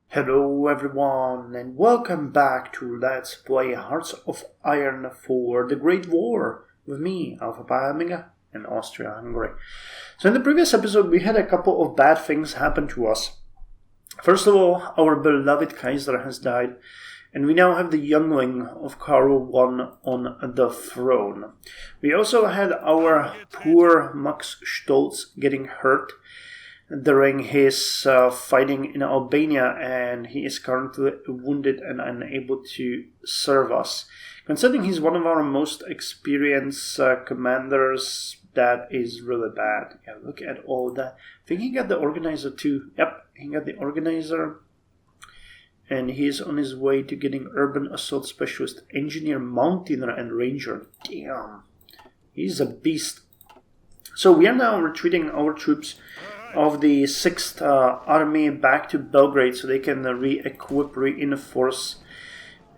Hello everyone and welcome back to Let's Play Hearts of Iron for the Great War with me, Alpha Amiga, in Austria-Hungary. So in the previous episode we had a couple of bad things happen to us. First of all, our beloved Kaiser has died, and we now have the youngling of Karl I on the throne. We also had our poor Max Stolz getting hurt during his fighting in Albania, and he is currently wounded and unable to serve us. Considering he's one of our most experienced commanders, that is really bad. Yeah, look at all that. I think he got the organizer too. Yep, he got the organizer. And he's on his way to getting urban assault specialist, engineer, mountaineer, and ranger. Damn, he's a beast. So we are now retreating our troops of the 6th Army back to Belgrade so they can re-equip, reinforce,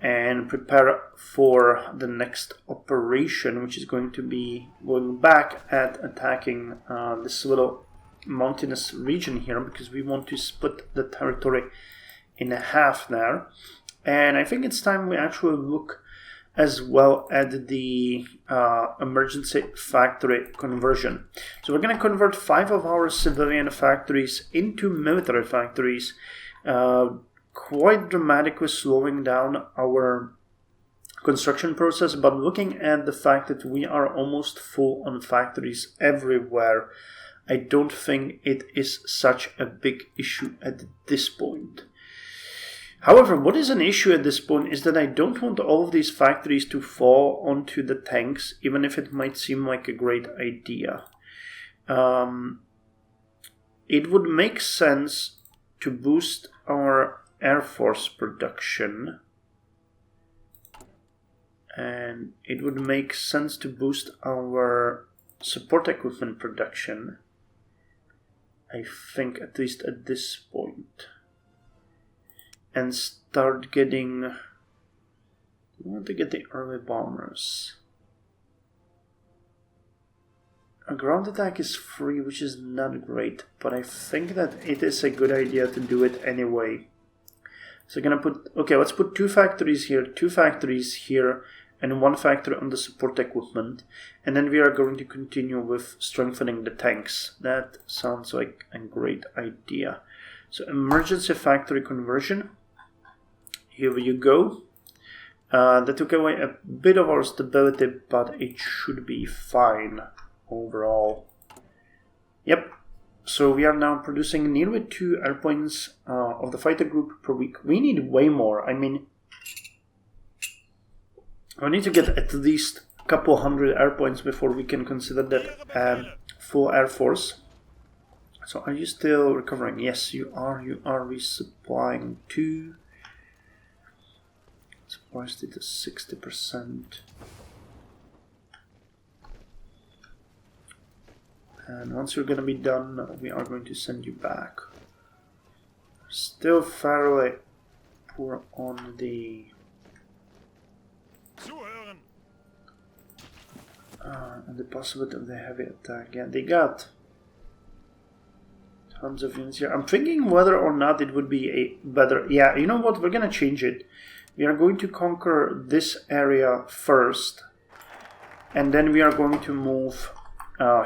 and prepare for the next operation, which is going to be going back at attacking this little mountainous region here, because we want to split the territory in half there. And I think it's time we actually look as well at the emergency factory conversion. So we're going to convert 5 of our civilian factories into military factories, quite dramatically slowing down our construction process, but looking at the fact that we are almost full on factories everywhere, I don't think it is such a big issue at this point. However, what is an issue at this point is that I don't want all of these factories to fall onto the tanks, even if it might seem like a great idea. It would make sense to boost our Air Force production, and it would make sense to boost our support equipment production, I think, at least at this point. And start getting... We want to get the early bombers. A ground attack is free, which is not great, but I think that it is a good idea to do it anyway. So I'm gonna put... Okay, let's put 2 factories here, 2 factories here, and 1 factory on the support equipment. And then we are going to continue with strengthening the tanks. That sounds like a great idea. So emergency factory conversion. Here you go. That took away a bit of our stability, but it should be fine overall. Yep. So we are now producing nearly 2 airplanes of the fighter group per week. We need way more. I mean, we need to get at least a couple hundred airplanes before we can consider that full air force. So are you still recovering? Yes, you are. You are resupplying 2. Supplies to 60%. And once you're going to be done, we are going to send you back. Still fairly poor on the... and the possibility of the heavy attack. Yeah, they got tons of units here. I'm thinking whether or not it would be a better... Yeah, you know what? We're going to change it. We are going to conquer this area first, and then we are going to move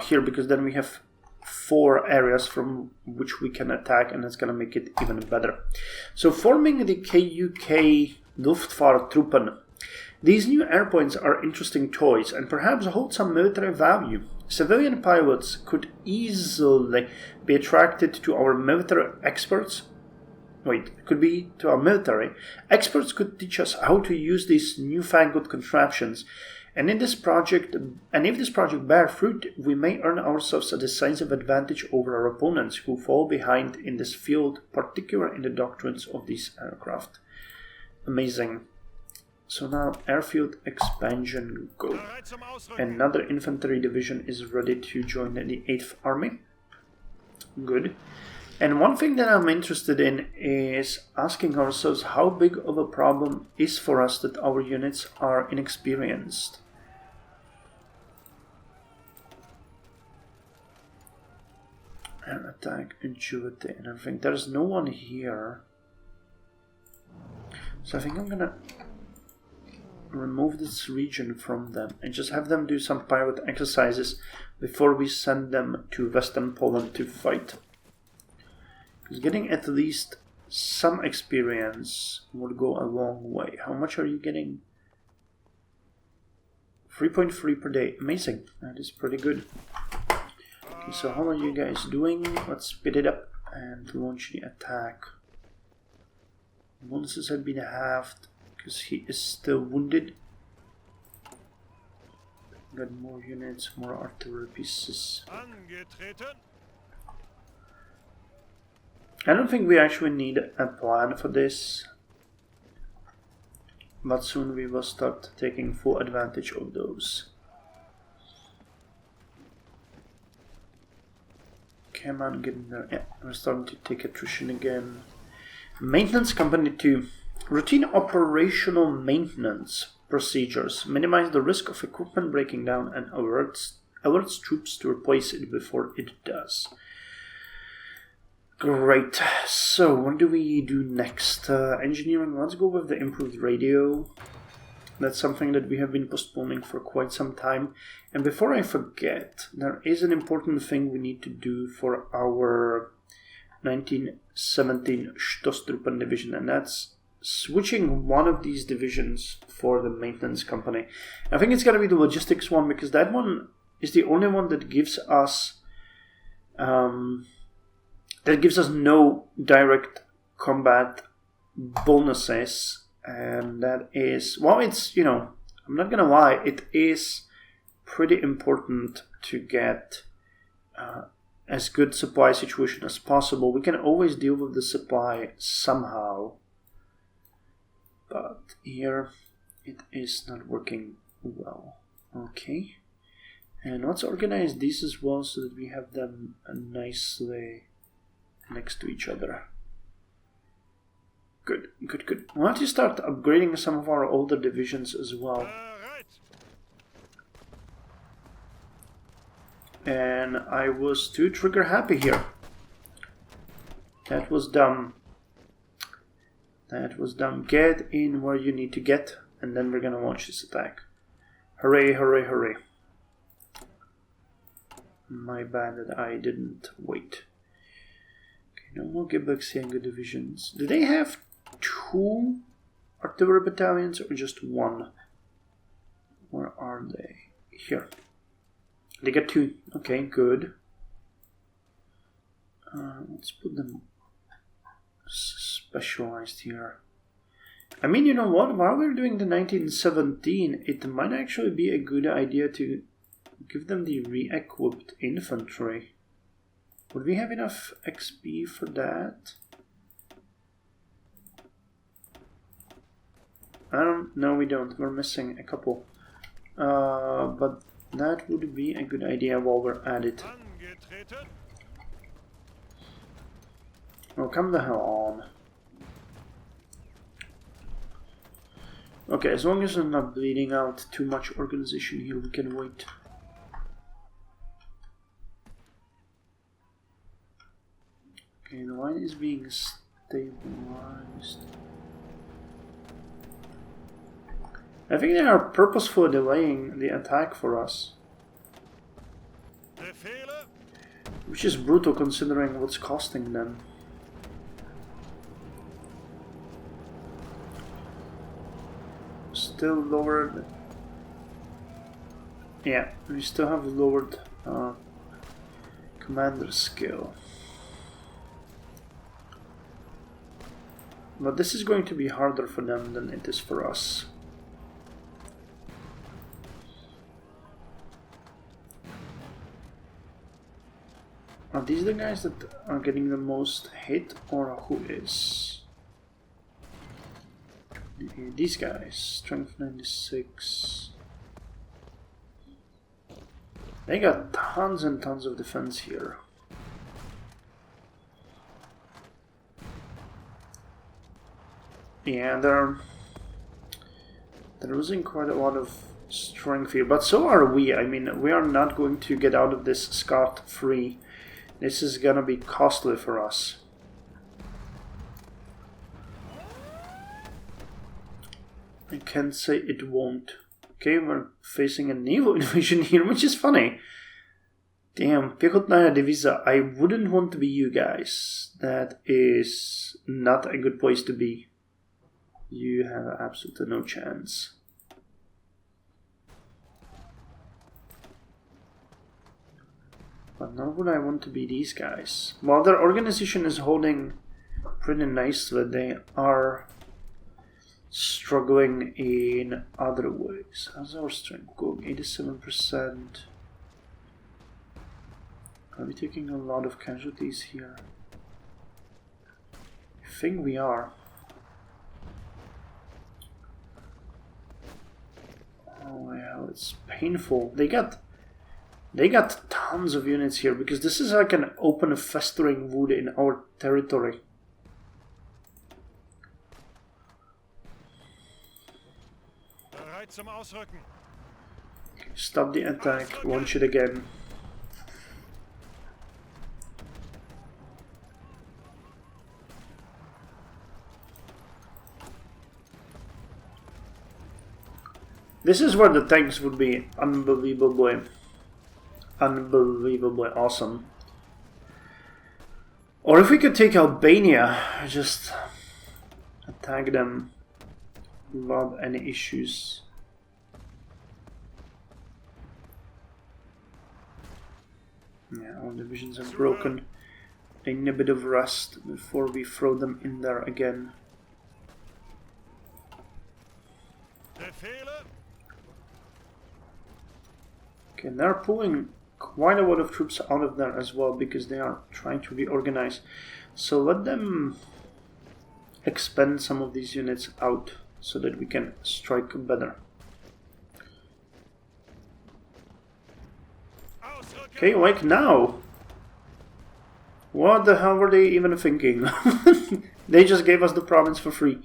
here, because then we have 4 areas from which we can attack, and it's going to make it even better. So forming the KUK Luftfahrttruppen. These new airplanes are interesting toys and perhaps hold some military value. Civilian pilots could easily be attracted to our military experts. Could be to our military. Experts could teach us how to use these newfangled contraptions. And if this project bear fruit, we may earn ourselves a decisive advantage over our opponents who fall behind in this field, particularly in the doctrines of these aircraft. Amazing. So now airfield expansion, go. Another infantry division is ready to join the 8th Army. Good. And one thing that I'm interested in is asking ourselves how big of a problem is for us that our units are inexperienced. Air attack, agility, and everything. There's no one here So I think I'm gonna remove this region from them and just have them do some pirate exercises before we send them to Western Poland to fight. Because getting at least some experience would go a long way. How much are you getting? 3.3 per day. Amazing. That is pretty good. Okay, so how are you guys doing? Let's speed it up and launch the attack. Bonuses have been halved because he is still wounded. Got more units, more artillery pieces. I don't think we actually need a plan for this, but soon we will start taking full advantage of those. Come on, get in there. Yeah, we're starting to take attrition again. Maintenance company 2. Routine operational maintenance procedures. Minimize the risk of equipment breaking down and alerts troops to replace it before it does. Great. So, what do we do next? Engineering, let's go with the improved radio. That's something that we have been postponing for quite some time. And before I forget, there is an important thing we need to do for our 1917 Stoßtruppen division, and that's switching one of these divisions for the maintenance company. I think it's going to be the logistics one, because that one is the only one that gives us no direct combat bonuses, and that is, well, it's, you know, I'm not gonna lie, it is pretty important to get as good supply situation as possible. We can always deal with the supply somehow, but here it is not working well. Okay, and let's organize these as well so that we have them nicely next to each other. Good, good, good. Why don't you start upgrading some of our older divisions as well? And I was too trigger happy here. That was dumb. That was dumb. Get in where you need to get, and then we're gonna launch this attack. Hooray, hooray, hooray. My bad that I didn't wait. Okay, no more Gebirgsjäger divisions. Do they have 2 artillery battalions or just 1? Where are they? Here. They got 2. Okay, good. Let's put them specialized here. I mean, you know what? While we're doing the 1917, it might actually be a good idea to give them the re-equipped infantry. Would we have enough XP for that? No, we don't. We're missing a couple. But that would be a good idea while we're at it. Oh, come the hell on. Okay, as long as I'm not bleeding out too much organization here, we can wait. Okay, the line is being stabilized. I think they are purposefully delaying the attack for us. Which is brutal considering what's costing them. Still lowered. Yeah, we still have lowered commander skill. But this is going to be harder for them than it is for us. Are these the guys that are getting the most hit, or who is? These guys, strength 96. They got tons and tons of defense here. Yeah, they're losing quite a lot of strength here, but so are we. I mean, we are not going to get out of this scot-free. This is gonna be costly for us. I can't say it won't. Okay, we're facing a naval invasion here, which is funny. Damn, Piechotnaya Divisa, I wouldn't want to be you guys. That is not a good place to be. You have absolutely no chance. But nor would I want to be these guys. While their organization is holding pretty nicely, they are struggling in other ways. How's our strength going? 87%. Are we taking a lot of casualties here? I think we are. Oh yeah, it's painful. They got tons of units here because this is like an open festering wound in our territory. Stop the attack, launch it again. This is where the tanks would be unbelievably awesome. Or if we could take Albania, just attack them without any issues. Yeah, our divisions are broken. They need a bit of rest before we throw them in there again. Okay, they're pulling quite a lot of troops out of there as well because they are trying to reorganize. So let them expend some of these units out so that we can strike better. Okay, like now. What the hell were they even thinking? They just gave us the province for free.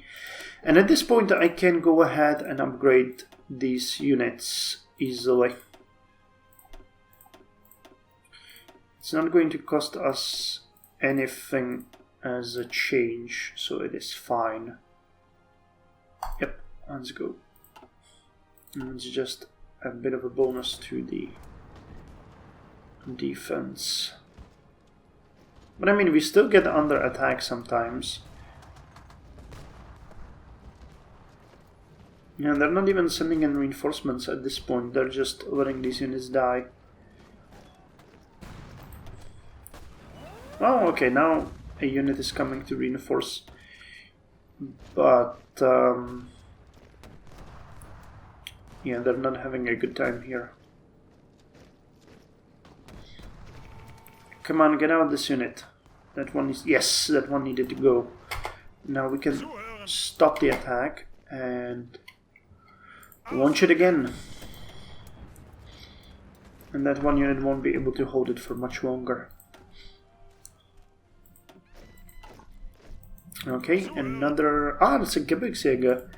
And at this point I can go ahead and upgrade these units easily. It's not going to cost us anything as a change, so it is fine. Yep, let's go. And it's just a bit of a bonus to the defense. But I mean, we still get under attack sometimes. Yeah, they're not even sending in reinforcements at this point, they're just letting these units die. Oh, okay, now a unit is coming to reinforce, but yeah, they're not having a good time here. Come on, get out this unit. That one is... yes, that one needed to go. Now we can stop the attack and launch it again. And that one unit won't be able to hold it for much longer. Okay, another... ah, it's a Gebirgsjäger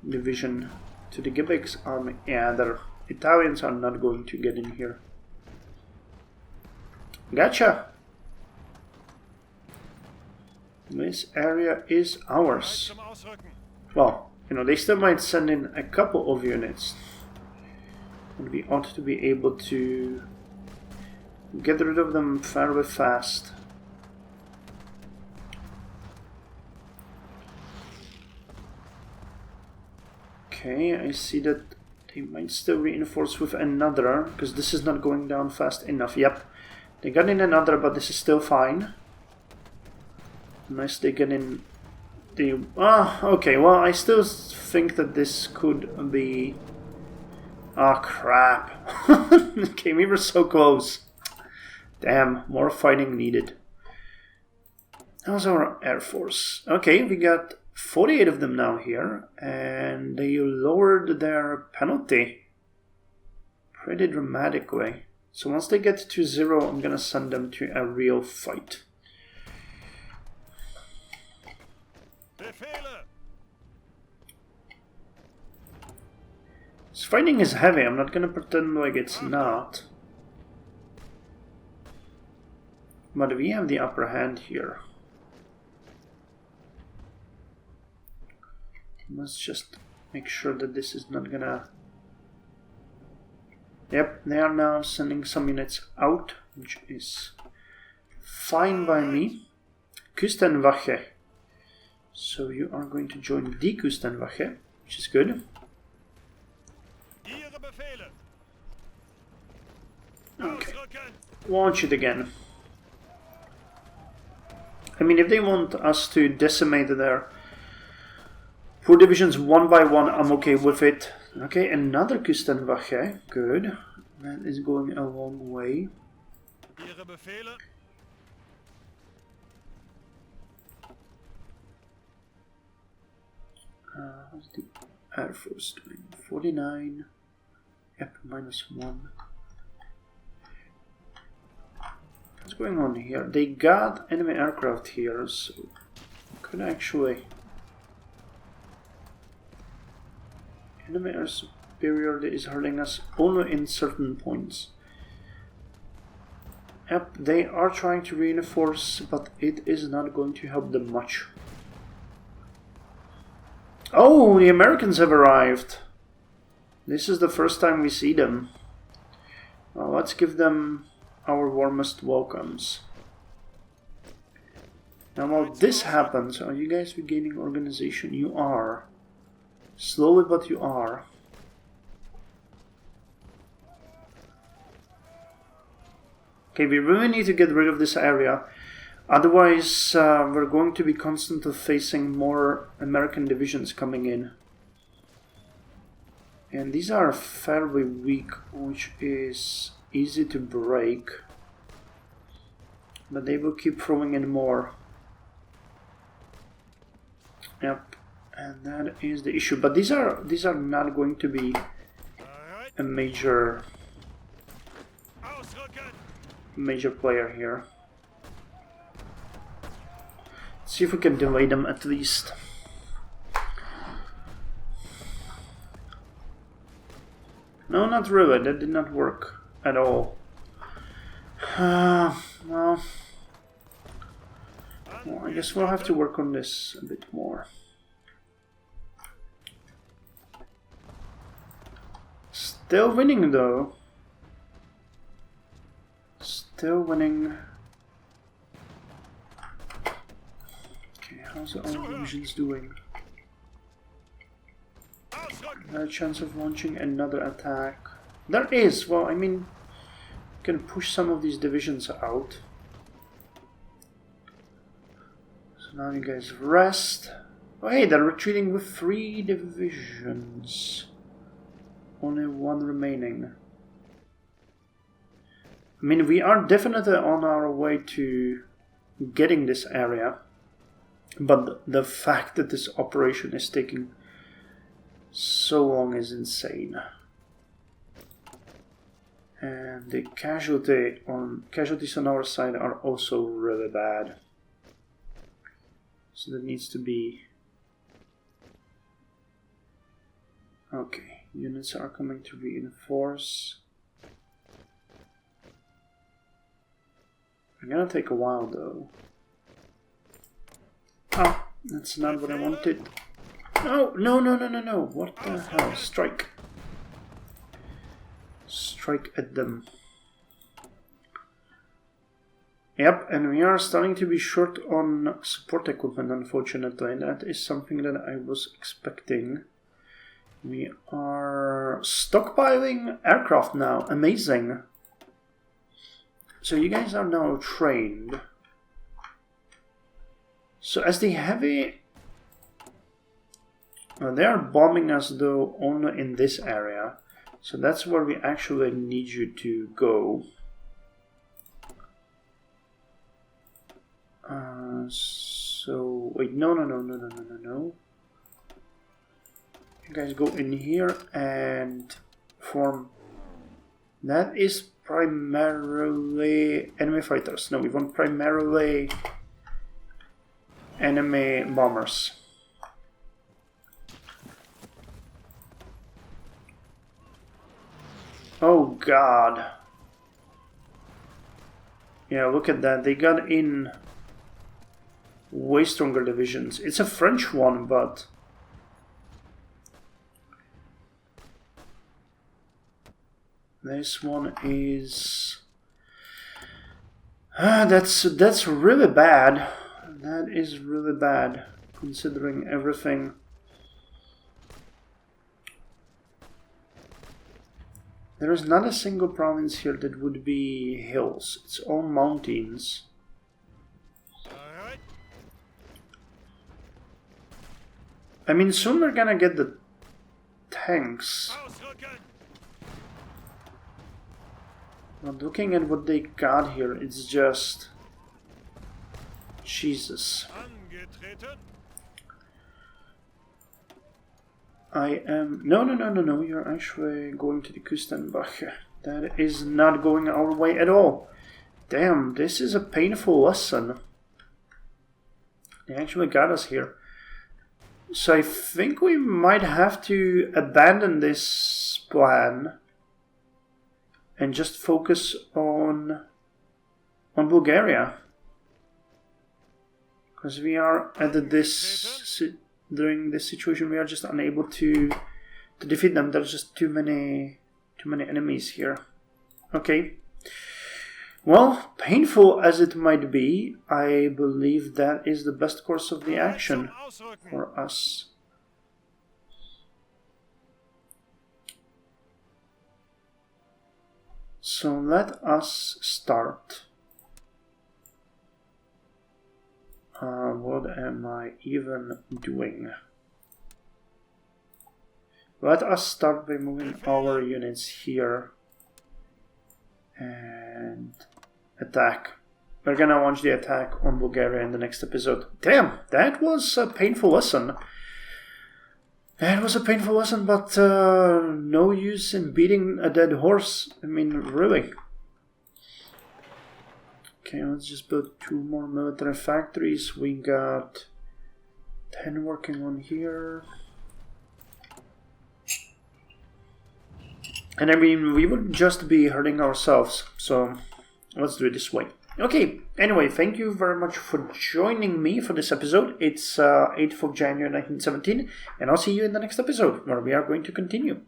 division to the Gebirgs army. Yeah, the Italians are not going to get in here. Gotcha! This area is ours. Well, you know, they still might send in a couple of units. And we ought to be able to get rid of them fairly fast. Okay, I see that they might still reinforce with another, because this is not going down fast enough. Yep, they got in another, but this is still fine. Unless they get in the... ah, okay, well, I still think that this could be... ah, crap. Okay, we were so close. Damn, more fighting needed. How's our air force? Okay, we got 48 of them now here, and they lowered their penalty pretty dramatically. So once they get to 0, I'm gonna send them to a real fight. This fighting is heavy, I'm not gonna pretend like it's not. But we have the upper hand here. Let's just make sure that this is not gonna... Yep, they are now sending some units out, which is fine by me. Küstenwache. So you are going to join the Küstenwache, which is good. Okay, launch it again. I mean, if they want us to decimate their poor divisions one by one, I'm okay with it. Okay, another Küstenwache, good. That is going a long way. How's the Air Force doing? 49. Yep, -1. What's going on here? They got enemy aircraft here, so could actually... Enemy air superiority is hurting us only in certain points. Yep, they are trying to reinforce, but it is not going to help them much. Oh, the Americans have arrived. This is the first time we see them. Well, let's give them our warmest welcomes. Now while this happens, are you guys regaining organization? You are. Slowly, but you are. Okay, we really need to get rid of this area. Otherwise, we're going to be constantly facing more American divisions coming in. And these are fairly weak, which is easy to break. But they will keep throwing in more. Yep, and that is the issue. But these are not going to be a major player here. Let's see if we can delay them at least. No, not really. That did not work at all. Well, I guess we'll have to work on this a bit more. Still winning though. Still winning. Okay, how's the old divisions doing? A chance of launching another attack. There is. Well, I mean, you can push some of these divisions out. So now you guys rest. Oh, hey, they're retreating with 3 divisions. Only 1 remaining. I mean, we are definitely on our way to getting this area. But the fact that this operation is taking so long is insane. And the casualties on our side are also really bad. So that needs to be... Okay, units are coming to reinforce. It's gonna take a while though. Oh, that's not what I wanted. No, no, no, no, no, no. What the hell? Strike. Strike at them. Yep, and we are starting to be short on support equipment, unfortunately. That is something that I was expecting. We are stockpiling aircraft now. Amazing. So you guys are now trained. So as the heavy... they are bombing us though only in this area. So that's where we actually need you to go. So wait, no. You guys go in here and form. That is primarily enemy fighters. No, we want primarily enemy bombers. Oh god. Yeah, look at that. They got in way stronger divisions. It's a French one, but This one is... that's really bad. That is really bad, considering everything. There is not a single province here that would be hills. It's all mountains. I mean, soon we're gonna get the tanks. But looking at what they got here, it's just... Jesus. I am... No, you're actually going to the Küstenbache. That is not going our way at all. Damn, this is a painful lesson. They actually got us here. So I think we might have to abandon this plan and just focus on Bulgaria. Because we are at during this situation, we are just unable to defeat them. There's just too many enemies here. Okay. Well, painful as it might be, I believe that is the best course of the action for us. So let us start. What am I even doing? Let us start by moving our units here and attack. We're gonna launch the attack on Bulgaria in the next episode. Damn, that was a painful lesson. That was a painful lesson, but no use in beating a dead horse. I mean, really. Okay, let's just build 2 more military factories. We got 10 working on here. And I mean, we would just be hurting ourselves, so let's do it this way. Okay, anyway, thank you very much for joining me for this episode. It's 8th of January 1917, and I'll see you in the next episode, where we are going to continue.